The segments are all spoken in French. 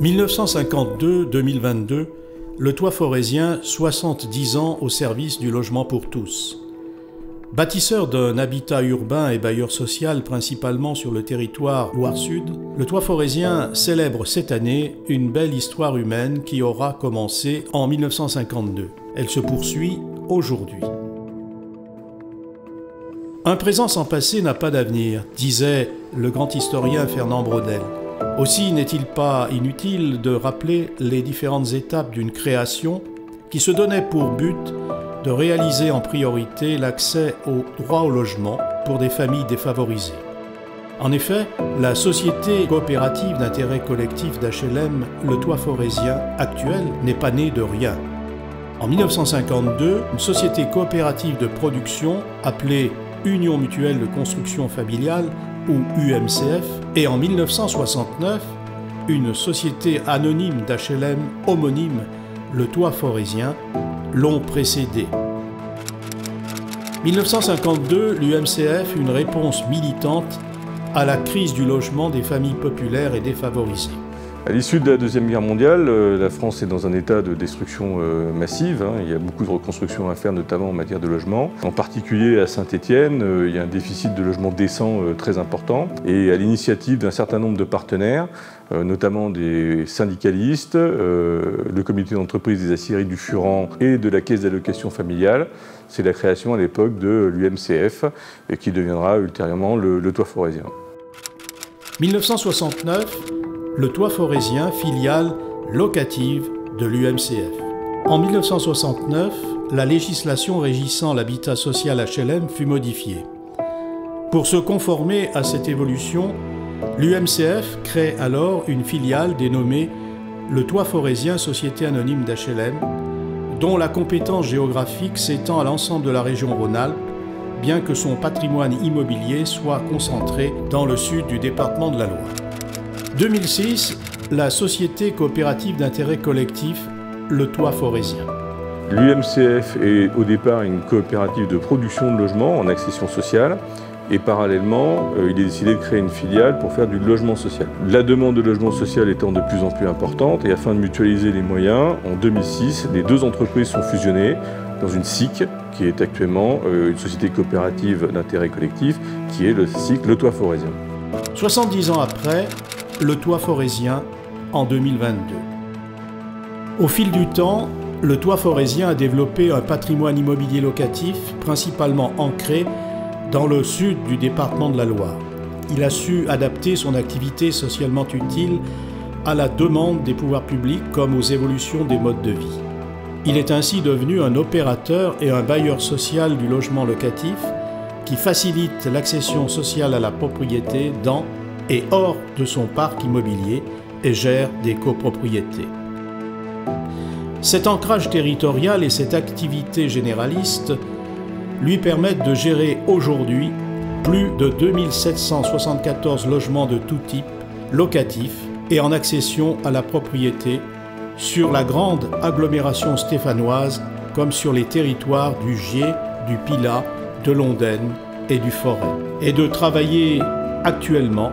1952-2022, le Toit forésien, 70 ans au service du logement pour tous. Bâtisseur d'un habitat urbain et bailleur social principalement sur le territoire Loire-Sud, le Toit forésien célèbre cette année une belle histoire humaine qui aura commencé en 1952. Elle se poursuit aujourd'hui. Un présent sans passé n'a pas d'avenir, disait le grand historien Fernand Braudel. Aussi n'est-il pas inutile de rappeler les différentes étapes d'une création qui se donnait pour but de réaliser en priorité l'accès au droit au logement pour des familles défavorisées. En effet, la société coopérative d'intérêt collectif d'HLM, le Toit forésien actuel, n'est pas née de rien. En 1952, une société coopérative de production appelée Union mutuelle de construction familiale ou UMCF, et en 1969, une société anonyme d'HLM homonyme, le Toit forésien, l'ont précédé. 1952, l'UMCF, une réponse militante à la crise du logement des familles populaires et défavorisées. À l'issue de la Deuxième Guerre mondiale, la France est dans un état de destruction massive. Il y a beaucoup de reconstruction à faire, notamment en matière de logement. En particulier à Saint-Étienne, il y a un déficit de logement décent très important. Et à l'initiative d'un certain nombre de partenaires, notamment des syndicalistes, le comité d'entreprise des aciéries du Furan et de la caisse d'allocation familiale, c'est la création à l'époque de l'UMCF, qui deviendra ultérieurement le Toit forésien. 1969, le Toit forésien, filiale locative de l'UMCF. En 1969, la législation régissant l'habitat social HLM fut modifiée. Pour se conformer à cette évolution, l'UMCF crée alors une filiale dénommée le Toit forésien Société anonyme d'HLM, dont la compétence géographique s'étend à l'ensemble de la région Rhône-Alpes, bien que son patrimoine immobilier soit concentré dans le sud du département de la Loire. 2006, la société coopérative d'intérêt collectif, le Toit forésien. L'UMCF est au départ une coopérative de production de logements en accession sociale et parallèlement, il est décidé de créer une filiale pour faire du logement social. La demande de logement social étant de plus en plus importante et afin de mutualiser les moyens, en 2006, les deux entreprises sont fusionnées dans une SIC qui est actuellement une société coopérative d'intérêt collectif qui est le SIC, le Toit forésien. 70 ans après, le Toit forésien en 2022. Au fil du temps, le Toit forésien a développé un patrimoine immobilier locatif principalement ancré dans le sud du département de la Loire. Il a su adapter son activité socialement utile à la demande des pouvoirs publics comme aux évolutions des modes de vie. Il est ainsi devenu un opérateur et un bailleur social du logement locatif qui facilite l'accession sociale à la propriété dans et hors de son parc immobilier et gère des copropriétés. Cet ancrage territorial et cette activité généraliste lui permettent de gérer aujourd'hui plus de 2774 logements de tout type, locatifs et en accession à la propriété sur la grande agglomération stéphanoise comme sur les territoires du Gier, du Pilat, de l'Ondaine et du Forez. Et de travailler actuellement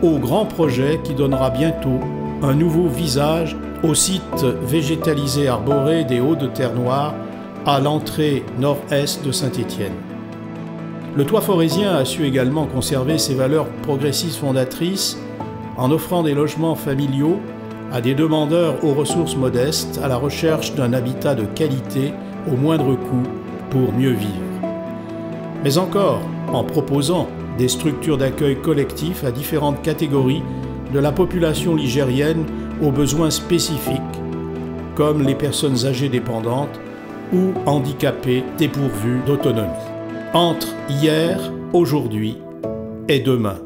au grand projet qui donnera bientôt un nouveau visage au site végétalisé arboré des Hauts-de-Terre-Noire à l'entrée nord-est de Saint-Étienne. Le Toit forésien a su également conserver ses valeurs progressistes fondatrices en offrant des logements familiaux à des demandeurs aux ressources modestes à la recherche d'un habitat de qualité au moindre coût pour mieux vivre. Mais encore en proposant des structures d'accueil collectif à différentes catégories de la population ligérienne aux besoins spécifiques, comme les personnes âgées dépendantes ou handicapées dépourvues d'autonomie. Entre hier, aujourd'hui et demain,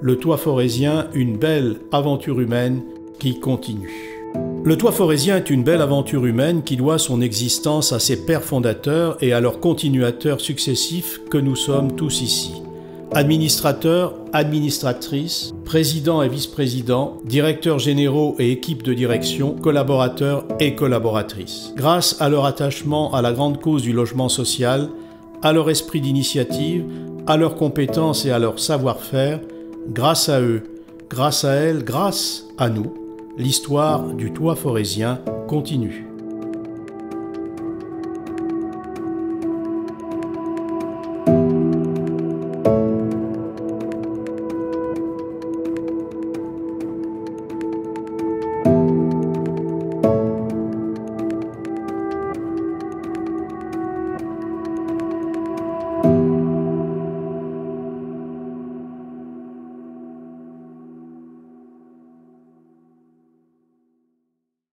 le Toit forésien, une belle aventure humaine qui continue. Le Toit forésien est une belle aventure humaine qui doit son existence à ses pères fondateurs et à leurs continuateurs successifs que nous sommes tous ici. Administrateurs, administratrices, présidents et vice-présidents, directeurs généraux et équipes de direction, collaborateurs et collaboratrices. Grâce à leur attachement à la grande cause du logement social, à leur esprit d'initiative, à leurs compétences et à leur savoir-faire, grâce à eux, grâce à elles, grâce à nous, l'histoire du toit forésien continue.